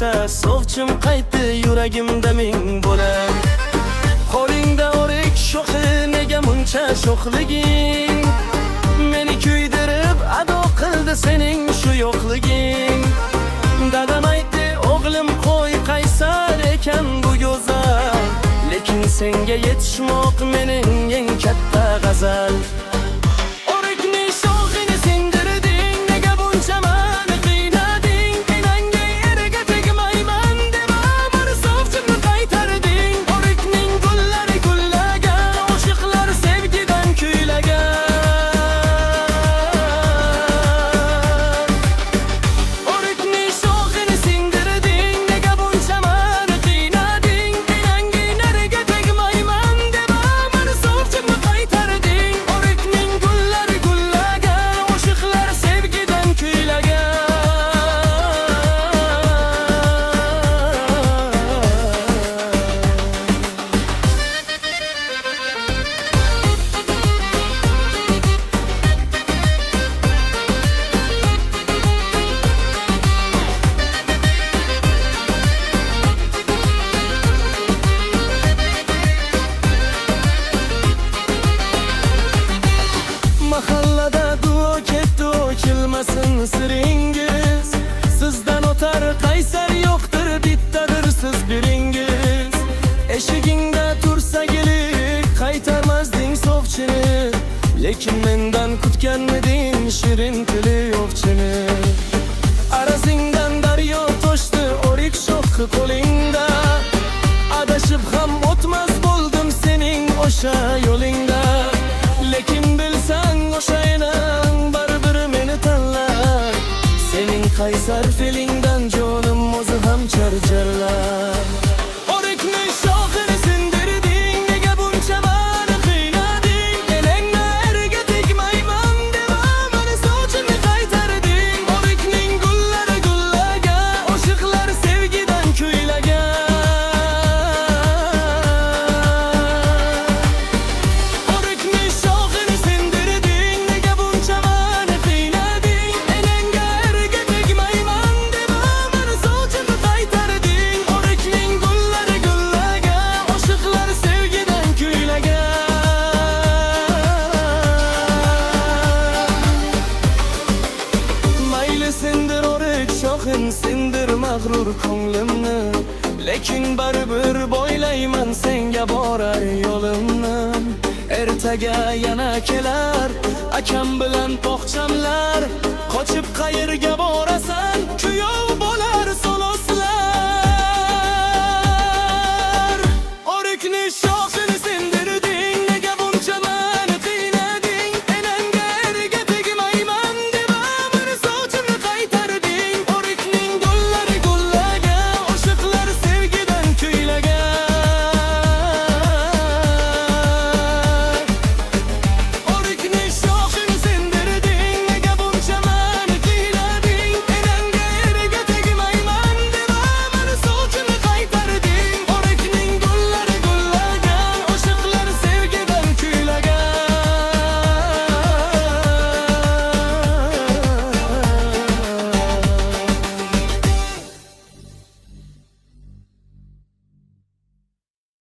bo'lsa, sovchim qaytdi yuragimda ming bo'lar. Qo'lingda o'rik sho'xi, nega muncha sho'xliging? Meni kuydirib ado qildi sening shu yo'qliging. Dadam aytdi, o'g'lim qo'y qaysar ekan bu go'zal, lekin senga yetishmoq mening eng katta g'azal. O'rikni sho'xini sindirding, nega buncha meni qiynading? Enangga erga tegmayman deb amr sovchimni qaytarding. O'rikning gullari gullagan, oshiqlar sevgidan kuylagan. O'rikni sho'xini sindirding, nega buncha meni qiynading? Enangga erga tegmayman deb amr sovchimni qaytarding. O'rikning gullari gullagan, oshiqlar sevgidan kuylagan. Mahallada duo ketdi, o'chilmasin siringiz. Sizdan o'tar qaysar yo'qdir, bittadir siz biringiz. Eshigingda tursa gelik, qaytarmazding sovchini, lekin mendan kutganmiding shirin tili yo'qchini. Arazingdan daryo toshdi, o'rik sho'xi qo'lingda. Adashib ham o'tmas bo'ldim sening o'sha yo'lingda. Lekin bilsang o'sha enang baribir meni tanlar. Sening qaysar fe'lingdan jonim o'zi ham charjarlar. O'rikni sho'xini sindirding, nega buncha meni qiynading? Enangga erga tegmayman deb amr sovchimni qaytarding. O'rikning gullari gullagan, oshiqlar sevgidan kuylagan. O'rikni sho'xini sindirding, nega buncha meni qiynading? Enangga erga tegmayman deb amr sovchimni qaytarding. O'rikning gullari gullagan, oshiqlar sevgidan kuylagan. Mayli sindir o'rik sho'xin, sindir mag'rur ko'nglimni, lekin baribir bo'ylayman senga borar yo'limni. Ertaga yana kelar akam bilan bog'chamni